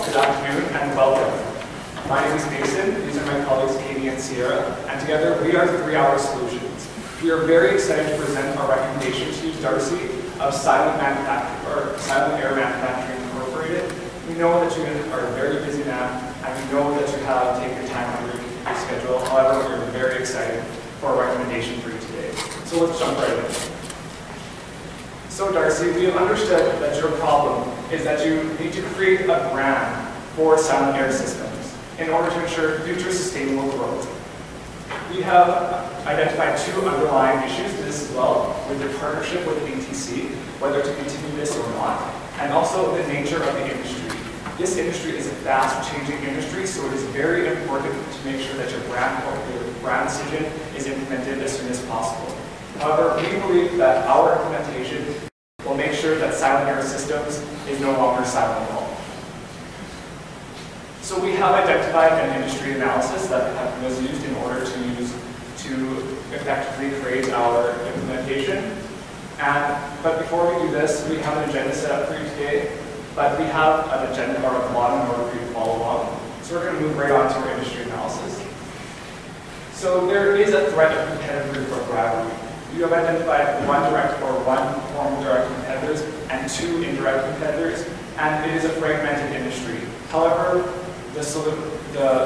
good afternoon, and welcome. My name is Mason, these are my colleagues Katie and Sierra, and together we are 3 Hour Solutions. We are very excited to present our recommendation to you, Darcy, of Silent Air Manufacturing Incorporated. We know that you are a very busy man, and we know that you have taken time out of your schedule. However, we are very excited for our recommendation for you today. So let's jump right in. So Darcy, we have understood that your problem is that you need to create a brand for silent air systems in order to ensure future sustainable growth. We have identified 2 underlying issues to this as well, with the partnership with ATC, whether to continue this or not, and also the nature of the industry. This industry is a fast-changing industry, so it is very important to make sure that your brand decision is implemented as soon as possible. However, we believe that our implementation will make sure that silent air systems is no longer silent at all. So we have identified an industry analysis that was used in order to effectively create our implementation. But before we do this, we have an agenda set up for you today, but we have an agenda or a plot in order for you to follow along. So we're going to move right on to our industry analysis. So there is a threat of competitive rivalry. You have identified 1 direct or 1 form of direct competitors and 2 indirect competitors, and it is a fragmented industry. However, the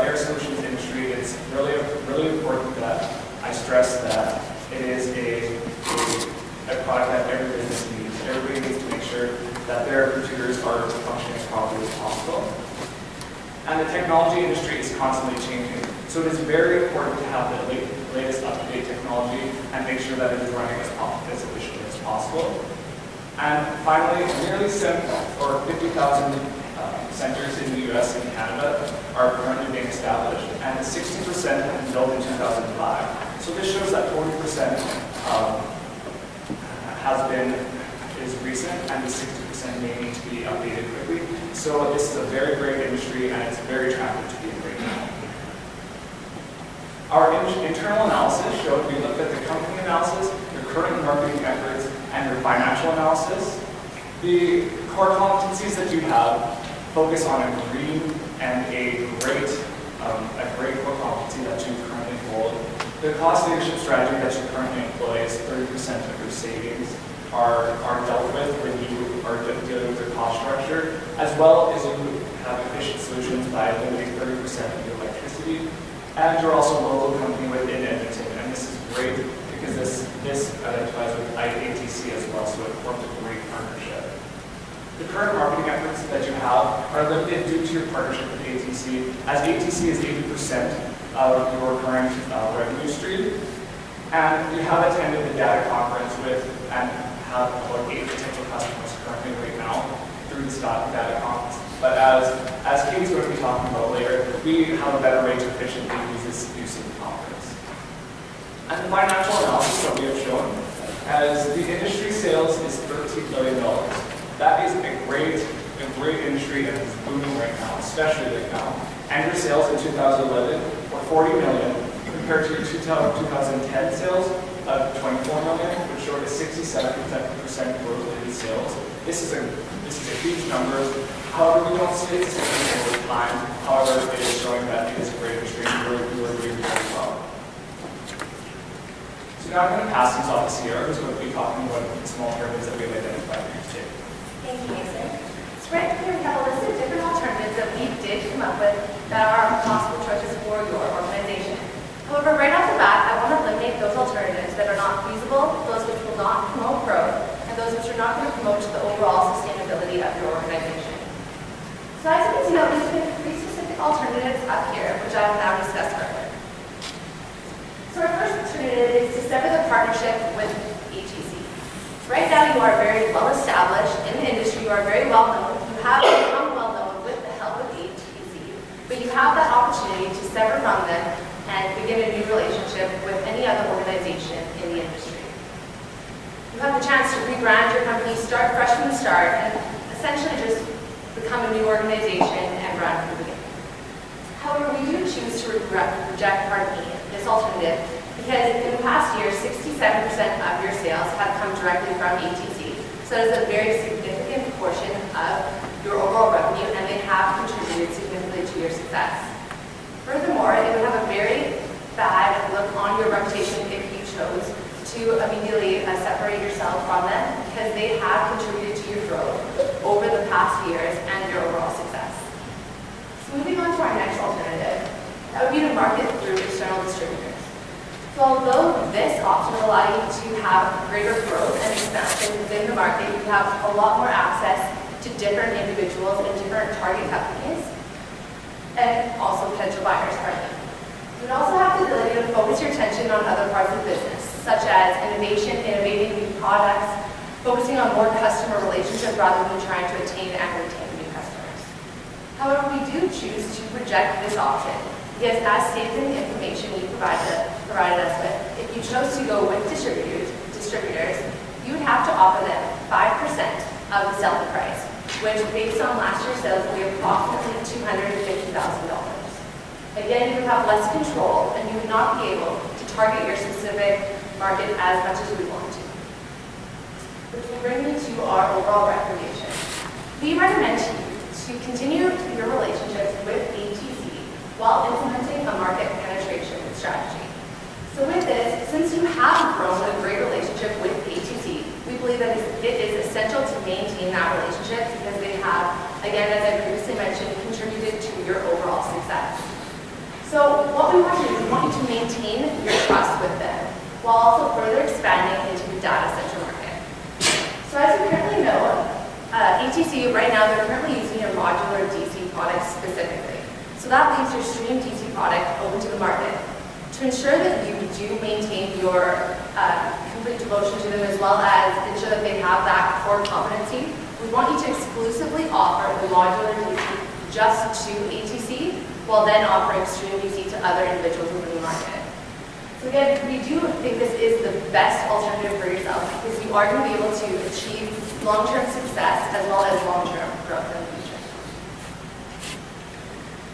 air solutions industry, it's really important that I stress that it is a product that every business needs. Everybody needs to make sure that their computers are functioning as properly as possible. And the technology industry is constantly changing. So it is very important to have the latest up-to-date technology and make sure that it is running as efficiently as possible. And finally, nearly 50,000 centers in the US and Canada are currently being established, and 60% have been built in 2005. So this shows that 40% is recent, and the 60% may need to be updated quickly. So this is a very great industry, and it's very attractive to be in right now. Our internal analysis showed we looked at the company analysis, your current marketing efforts, and your financial analysis. The core competencies that you have focus on a green and a great core competency that you currently hold. The cost leadership strategy that you currently employ is 30% of your savings are dealt with when you are dealing with your cost structure, as well as you have efficient solutions by limiting 30% of your electricity. And you're also a local company within Edmonton, and this is great because this identifies with ATC as well, so it forms a great partnership. The current marketing efforts that you have are limited due to your partnership with ATC, as ATC is 80% of your current revenue stream. And you have attended the data conference with and have about 8 potential customers currently right now through the data conference. But as Katie's going to be talking about later, we have a better way to efficiently use this use of the conference. And the financial analysis that we have shown, as the industry sales is $13 billion. That is a great industry and it's booming right now, especially right now. And your sales in 2011 were $40 million compared to your 2010 sales of $24 million, which showed a 67% growth in sales. This is a huge number. However, we don't see it over time. However, it is showing that it is a great industry and we're doing very well. So now I'm going to pass these off to Sierra, who's going to be talking about the small areas that we've identified here today. Thank you, Mason. So right here we have a list of different alternatives that we did come up with that are possible choices for your organization. However, right off the bat, I want to eliminate those alternatives that are not feasible, those which will not promote growth, and those which are not going to promote the overall sustainability of your organization. So as you can see, I've listed 3 specific alternatives up here, which I will now discuss further. So our first alternative is to sever the partnership with ATC. Right now, you are very well established in the industry. You are very well known. You have become well known with the help of ATC, but you have that opportunity to sever from them and begin a new relationship with any other organization in the industry. You have the chance to rebrand your company, start fresh from the start, and essentially just become a new organization and brand from the beginning. However, we do choose to reject this alternative because in the past year, 67% of your sales have come directly from ATC. So that is a very significant portion of your overall revenue, and they have contributed success. Furthermore, it would have a very bad look on your reputation if you chose to immediately separate yourself from them, because they have contributed to your growth over the past years and your overall success. So moving on to our next alternative, that would be to market through external distributors. So although this option will allow you to have greater growth and expansion within the market, you have a lot more access to different individuals and different target companies, and also potential buyers, You would also have the ability to focus your attention on other parts of the business, such as innovation, innovating new products, focusing on more customer relationships rather than trying to attain and retain new customers. However, we do choose to reject this option, because as stated in the information you provided us with, if you chose to go with distributors, you would have to offer them 5% of the selling price, which based on last year's sales will be approximately $250,000. Again, you would have less control and you would not be able to target your specific market as much as you would want to. Which will bring me to our overall recommendation. We recommend to you to continue your relationships with ATC while implementing a market penetration strategy. So with this, since you have grown a great relationship with ATC, we believe that it is essential to maintain that relationship because they have, again, as I previously mentioned, contributed to your overall success. So what we want to do is we want you to maintain your trust with them while also further expanding into the data center market. So as you currently know, ATC right now, they're currently using your modular DC product specifically. So that leaves your stream DC product open to the market. To ensure that you do maintain your complete devotion to them as well as ensure that they have that core competency, we want you to exclusively offer the modular DC just to ATC, while then offering stream DC to other individuals within the market. So again, we do think this is the best alternative for yourself because you are going to be able to achieve long-term success as well as long-term growth in the future.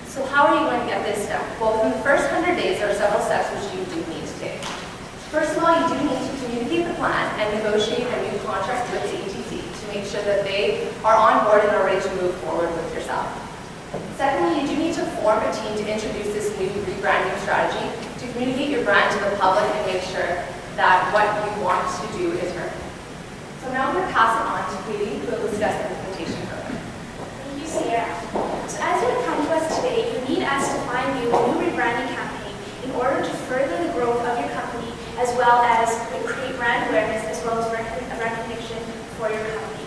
So how are you going to get this done? Well, within the first 100 days, there are several steps which you do need to take. First of all, you do need to communicate the plan and negotiate a new contract with ATC to make sure that they are on board and are ready to move forward with yourself. Secondly, you do need to form a team to introduce this new rebranding strategy to communicate your brand to the public and make sure that what you want to do is heard. So now I'm going to pass it on to Katie, who will discuss the implementation further. Thank you, Sierra. So as you have come to us today, you need us to find you a new rebranding campaign in order to further the growth of your company as well as create brand awareness as well as recognition for your company.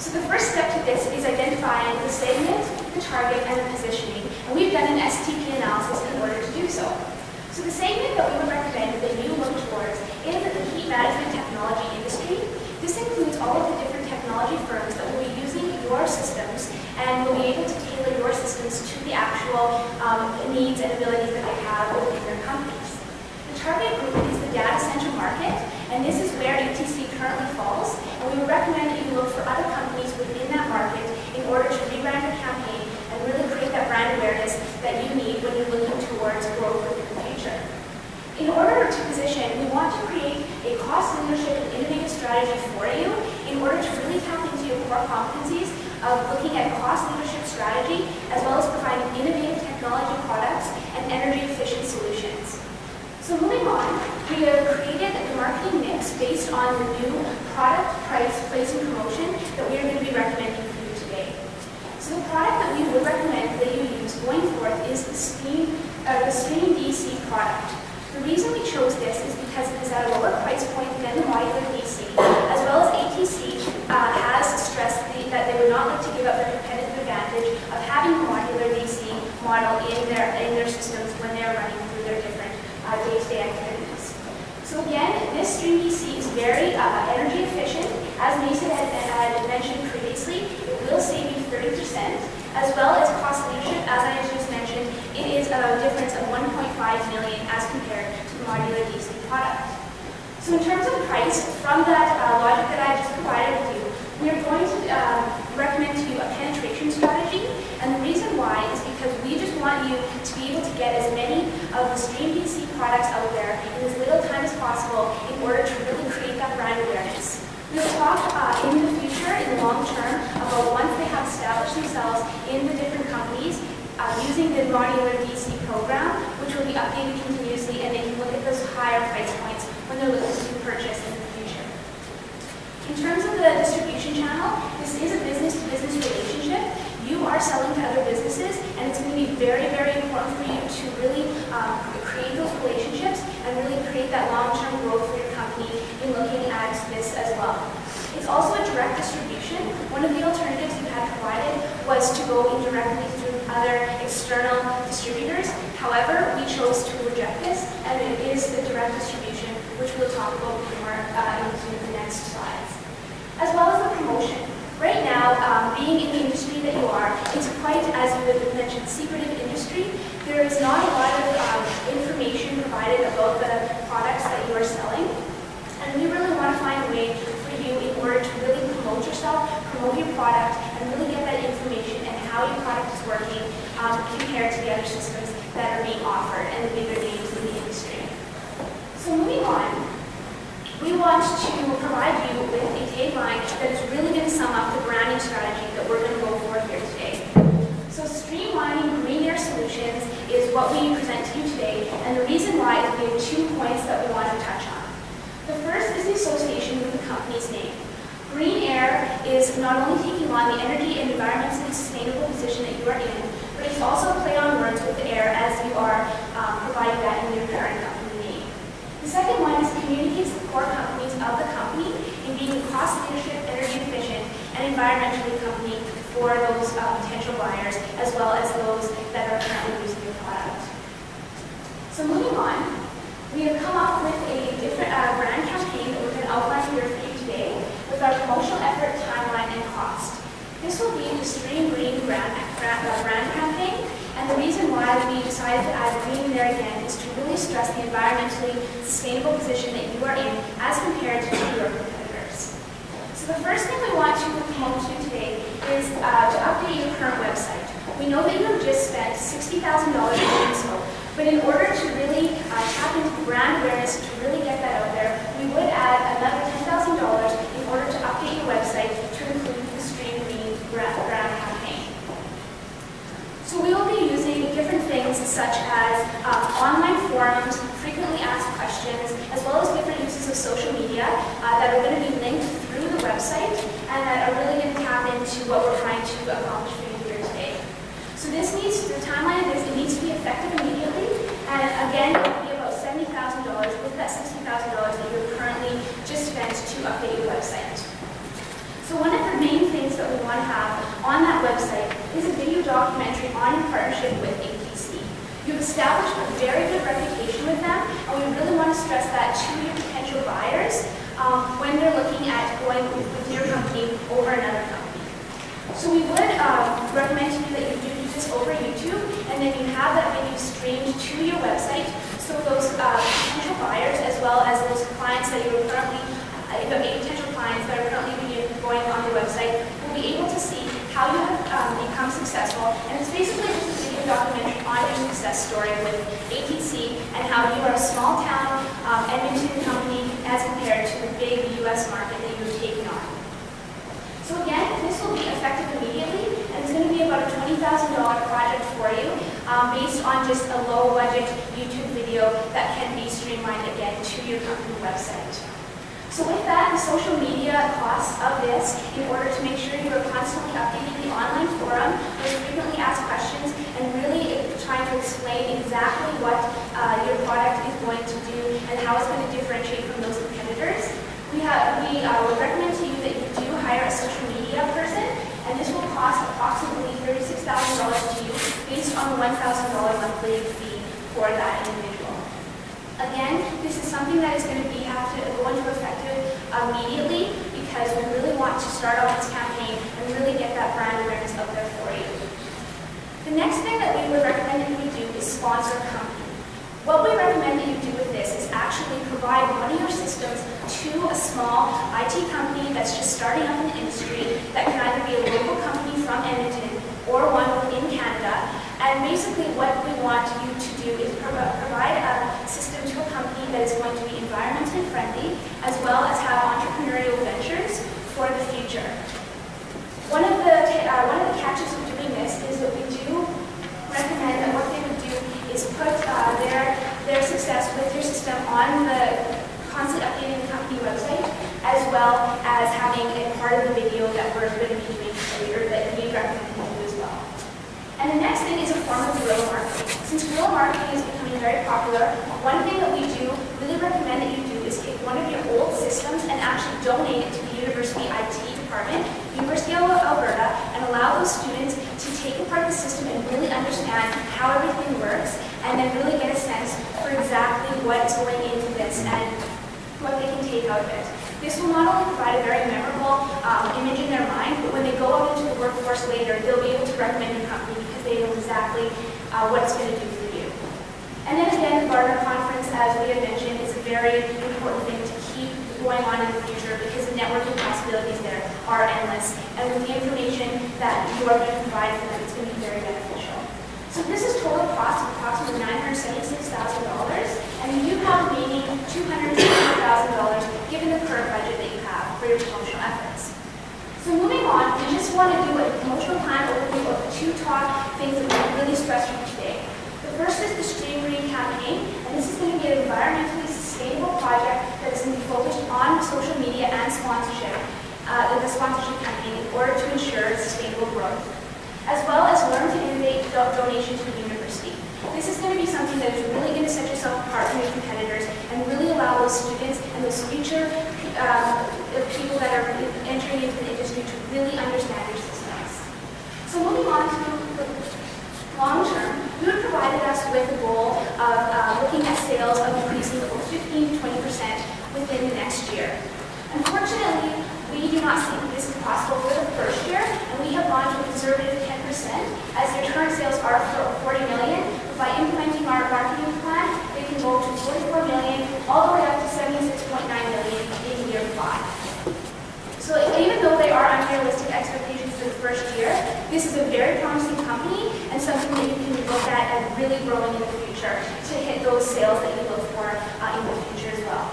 So the first step to this is identifying the segment, the target, and the positioning. And we've done an STP analysis in order to do so. So the segment that we would recommend that you look towards is the heat management technology industry. This includes all of the different technology firms that will be using your systems and will be able to tailor your systems to the actual needs and abilities that they have within their companies. The target group is the data center market, and this is where ATC currently falls, and we would recommend that you look for other companies within that market in order to rebrand your campaign and really create that brand awareness that you need when you're looking towards growth within the future. In order to position, we want to create a cost leadership and innovative strategy for you in order to really tap into your core competencies of looking at cost leadership strategy as well as providing innovative technology products and energy efficient solutions. So moving on, we have created the marketing mix based on the new product, price, place, and promotion that we are going to be recommending for you today. So the product that we would recommend that you use going forth is the Stream DC product. The reason we chose this is because it is at a lower price point than the modular DC, as well as ATC has stressed that they would not like to give up their competitive advantage of having a modular DC model in their systems when they're running through their different day-to-day activities. So again, this Stream DC is very energy efficient. As Mason had mentioned previously, it will save you 30%, as well as cost leadership. As I just mentioned, it is a difference of $1.5 million as compared to the modular DC product. So in terms of price, from that logic that I just provided with you, we are going to recommend to you a penetration strategy, and the reason why is because we just want you to be able to get as many of the Stream DC products out there in as little time as possible in order to really create that brand awareness. We'll talk in the future, in the long term, about once they have established themselves in the different companies, using the modular DC program, which will be updated continuously, and they can look at those higher price points when they're looking to purchase in the future. In terms of the distribution channel, this is a business-to-business relationship. You are selling to other businesses, and it's going to be very, very important for you to really create those relationships and really create that long-term growth for your company in looking at this as well. It's also a direct distribution. One of the alternatives you had provided was to go indirectly through other external distributors. However, we chose to reject this, and it is the direct distribution, which we'll talk about more into the next slides. As well as the promotion. Right now, being in the industry that you are, it's quite, as you had mentioned, secretive industry. There is not a lot of information provided about the products that you are selling. And we really want to find a way for you in order to really promote yourself, promote your product, and really get that information and how your product is working compared to the other systems that are being offered and the bigger names in the industry. So moving on. We want to provide you with a tagline that is really going to sum up the branding strategy that we're going to go for here today. So streamlining green air solutions is what we present to you today, and the reason why is we have 2 points that we want to touch on. The first is the association with the company's name. Green air is not only taking on the energy and environmentally sustainable position that you are in, but it's also a play on words with the air as you are providing that in your current company. The second one is communicates the core companies of the company in being cost leadership, energy efficient, and environmentally company for those potential buyers, as well as those that are currently using your product. So moving on, we have come up with a different brand campaign that we're going to outline here for you today with our promotional effort, timeline, and cost. This will be the Stream Green brand campaign. And the reason why we decided to add green there again is to really stress the environmentally sustainable position that you are in as compared to your competitors. So the first thing we want to promote to you today is to update your current website. We know that you have just spent $60,000 doing so, but in order to really tap into brand awareness, to really get that out there, we would add another $10,000 in order to update your website to include the Stream Green brand campaign. So we will be using different things such as online forums, frequently asked questions, as well as different uses of social media that are going to be linked through the website and that are really going to tap into what we're trying to accomplish for you here today. So this needs, the timeline of this, it needs to be effective immediately, and again, it will be about $70,000 with that $60,000 that you're currently just spent to update your website. So one of the main things that we want to have on that website is a video documentary on your partnership with ATC. You've established a very good reputation with them, and we really want to stress that to your potential buyers when they're looking at going with your company over another company. So we would recommend to you that you do this over YouTube, and then you have that video streamed to your website, so those potential buyers as well as those clients that you're currently potential clients that are currently going on your website will be able to see how you have become successful. And it's basically just a video documentary on your success story with ATC and how you are a small town Edmonton company as compared to the big US market that you're taking on. So again, this will be effective immediately, and it's going to be about a $20,000 project for you based on just a low budget YouTube video that can be streamlined again to your company website. So with that, the social media costs of this, in order to make sure you are constantly updating the online forum with frequently asked questions and really trying to explain exactly what your product is going to do and how it's going to differentiate from those competitors. We would recommend to you that you do hire a social media person, and this will cost approximately $36,000 to you based on the $1,000 monthly fee for that individual. Again, this is something that is going to have to go into effect immediately because we really want to start off this campaign and really get that brand awareness out there for you. The next thing that we would recommend that you do is sponsor a company. What we recommend that you do with this is actually provide one of your systems to a small IT company that's just starting up in the industry that can either be a local company from Edmonton or one within Canada. And basically what we want you to do is provide a system to a company that is going to be environmentally friendly as well as have entrepreneurial ventures for the future. One of the catches of doing this is that we do recommend thing is a form of guerrilla marketing. Since guerrilla marketing is becoming very popular, one thing that we do really recommend that you do is take one of your old systems and actually donate it to the university IT department, University of Alberta, and allow those students to take apart the system and really understand how everything works, and then really get a sense for exactly what's going into this and what they can take out of it. This will not only provide a very memorable image in their mind, but when they go out into the workforce later, they'll be able to recommend your company because they know exactly what it's going to do for you. And then again, the Gartner Conference, as we had mentioned, is a very important thing to keep going on in the future because the networking possibilities there are endless. And with the information that you are going to provide for them, it's going to be very beneficial. So this is total cost of approximately $976,000, and you do have remaining $260,000 given the current budget that you have for your promotional efforts. So moving on, we just want to do a promotional plan overview of the two top things that we really stress from today. The first is the Rebranding Campaign, and this is going to be an environmentally sustainable project that is going to be focused on social media and sponsorship, the sponsorship campaign, in order to ensure sustainable growth, as well as learn to innovate donation to the university. This is going to be something that is really going to set yourself apart from your competitors and really allow those students and those future people that are entering into the industry to really understand your systems. So moving on to the long term, you have provided us with a goal of looking at sales of increasing about 15 to 20% within the next year. Unfortunately, we do not see that this is possible for the first year, and we have gone to a conservative 10%, as their current sales are for $40 million. But by implementing our marketing plan, they can go to $44 million, all the way up to $76.9 million in year 5. So even though they are unrealistic expectations for the first year, this is a very promising company and something that you can look at and really growing in the future to hit those sales that you look for in the future as well.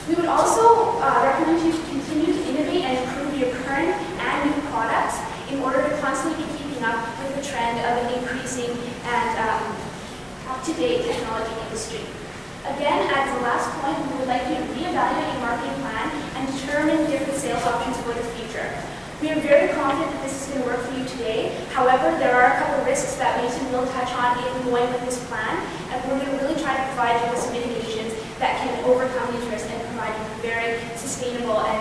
We would also recommend you to continue to innovate and improve your current and new products in order to constantly be keeping up with the trend of an increasing and up-to-date technology industry. Again, as the last point, we would like you to reevaluate your marketing plan and determine different sales options for the future. We are very confident that this is going to work for you today. However, there are a couple of risks that Mason will touch on in going with this plan, and we're going to really try to provide you with some mitigations that can overcome these risks and provide you very sustainable and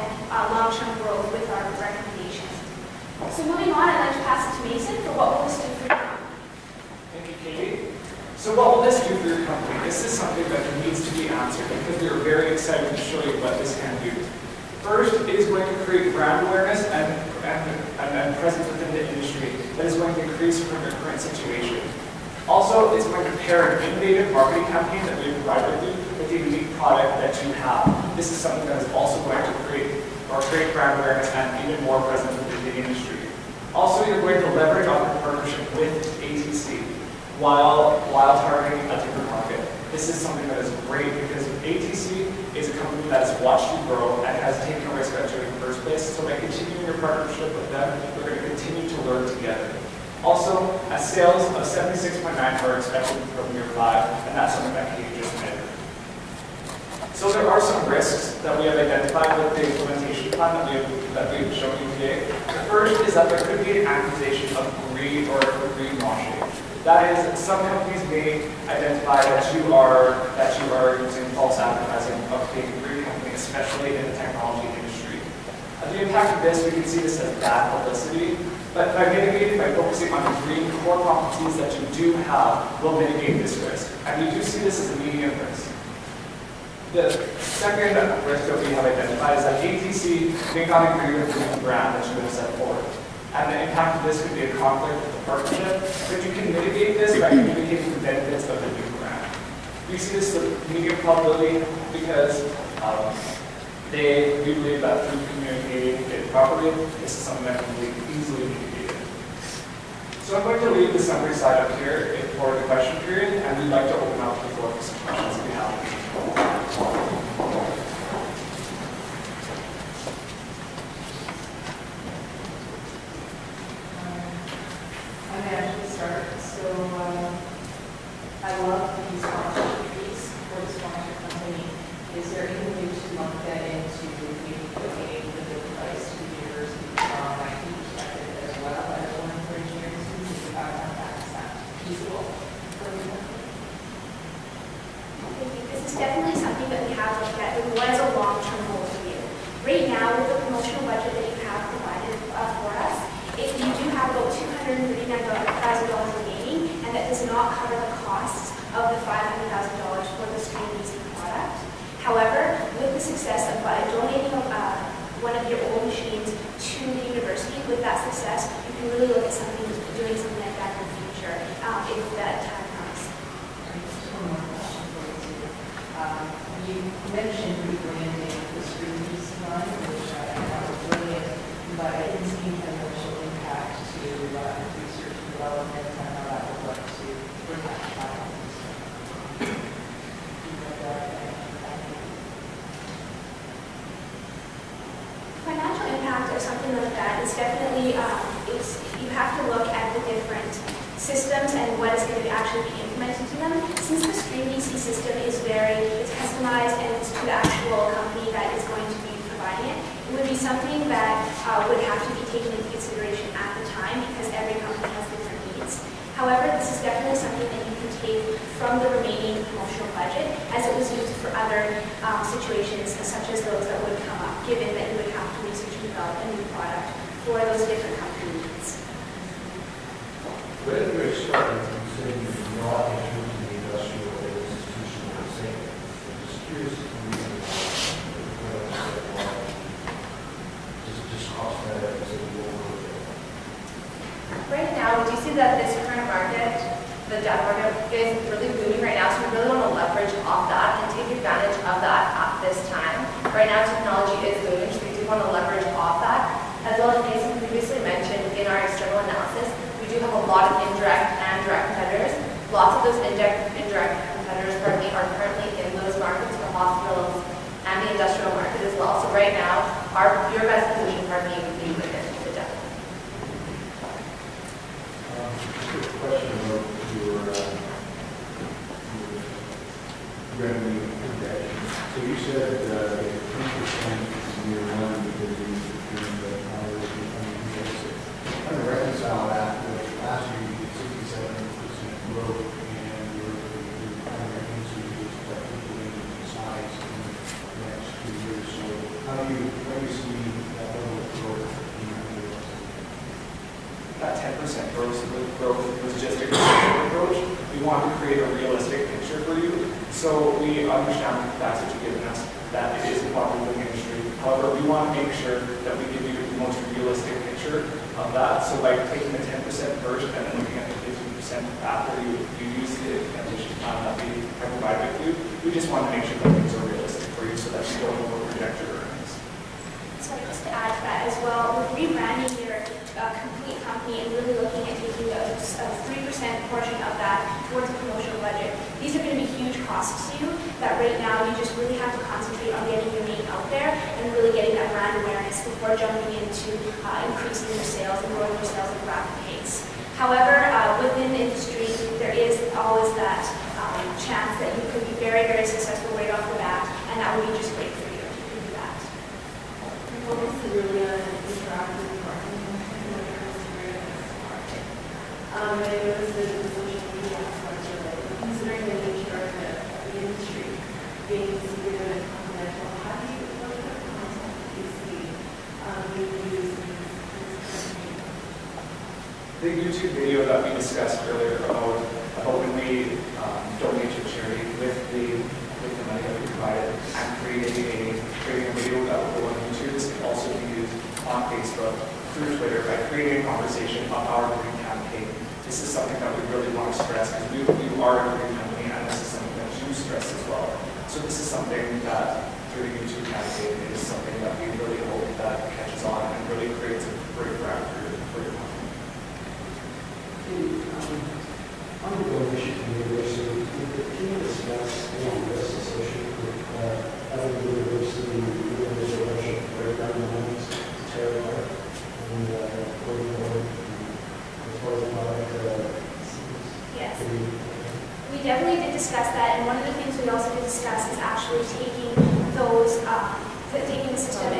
long-term growth with our recommendations. So moving on, I'd like to pass it to Mason for what will this do for you. Thank you, Katie. So what will this do for your company? This is something that needs to be answered because we are very excited to show you what this can do. First, it is going to create brand awareness and presence within the industry that is going to increase from your current situation. Also, it's going to pair an innovative marketing campaign that we provide with you with the unique product that you have. This is something that is also going to create brand awareness and even more presence within the industry. Also, you're going to leverage on your partnership with ATC while targeting a different market. This is something that is great because ATC is a company that has watched you grow and has taken a risk at you in the first place. So by continuing your partnership with them, we're going to continue to learn together. Also, sales of 76.9 are expected from year 5, and that's something that Katie just mentioned. So there are some risks that we have identified with the implementation plan that we've shown you today. The first is that there could be an accusation of greed or greenwashing. That is, some companies may identify that you are using false advertising of being a green company, especially in the technology industry. The impact of this, we can see this as bad publicity, but by focusing on the green core competencies that you do have, will mitigate this risk. And we do see this as a medium risk. The second risk that we have identified is that ATC may not agree with the new brand that you have set forward. And the impact of this could be a conflict with the partnership, but you can mitigate this by communicating the benefits of the new brand. We see this as a medium probability because we believe that through communicating it properly, this is something that can be easily mitigated. So I'm going to leave the summary slide up here for the question period, and we'd like to open up the floor for some questions if we have any. I may actually start. So I love the sponsorship piece for the sponsorship company. Is there any way to lump that into maybe donating the good price to the university from an IT perspective as well as one for engineering students? If you have that, remaining, and that does not cover the costs of the $500,000 for the stream leasing product. However, with the success of donating one of your old machines to the university, with that success, you can really look at doing something like that in the future if that time comes. Just one more question for you, too. You mentioned rebranding the stream lease fund, which I thought was brilliant, but I didn't see any financial impact to research and development and how that would look to impact finance. Financial impact or something like that is definitely, you have to look at the different systems and what is going to actually be implemented to them. Since the stream DC system is it's customized and it's to the actual company that is going to be providing it, it would be something that would have to be taken into consideration at the time because every company has different needs. However, this is definitely something that you can take from the remaining promotional budget as it was used for other situations such as those that would come up, given that you would have to research and develop a new product for those different company needs. Where do you start from saying you're not entering the industrial or institutional setting? I'm just curious if you just cross that out as a rule. Right now, we do see that this current market, the debt market, is really booming right now, so we really want to leverage off that and take advantage of that at this time. Right now, technology is booming, so we do want to leverage off that. As well as Jason previously mentioned in our external analysis, we do have a lot of indirect and direct competitors. Lots of those indirect competitors are currently in those markets, the hospitals and the industrial market as well. So right now, your best position would be within the debt. Just a question about your revenue projections. So you said 20% in year one because you doing the trying to reconcile that with last year you did 67% growth and your primary answer is technically size in the next 2 years. So how do you see that level of growth in your years? That 10% growth was just a conservative approach. We want to create a realistic picture for you. So we understand the facts that you've given us, that it is a popular industry. However, we want to make sure that we give you the most realistic picture of that. So by taking the 10% first and then looking at the 15% after you use the transition plan that we have provided with you, we just want to make sure that things are realistic for you so that you don't over-project your earnings. So just to add to that as well, with rebranding your complete company and really looking at taking a 3% portion of that towards the promotional budget, these are going to be huge costs to you that right now you just really have to concentrate on getting your name out there and really getting that brand awareness before jumping into increasing your sales and growing your sales at a rapid pace. However, within the industry, there is always that chance that you could be very, very successful right off the bat, and that would be just great for you if you could do that. Well, this is really an interactive marketing I noticed that the social media aspect of it, considering the nature of the industry, being secretive and confidential, how do you, what kind of content do you see being used in this campaign? The YouTube video that we discussed earlier about when we donate to charity with the money that we provided and creating a video that will go on YouTube. This can also be used on Facebook, through Twitter, by creating a conversation about our green campaign. This is something that we really want to stress because we are a green company and this is something that you stress as well. So this is something that through the YouTube campaign is something that we really hope that catches on and really creates a great brand for your company. On the donation to the university, can you discuss any risks associated with having the university doing this donation right down the lines to territory and going forward as far as the product? Yes. We definitely did discuss that, and one of the things we also did discuss is actually taking those, taking the system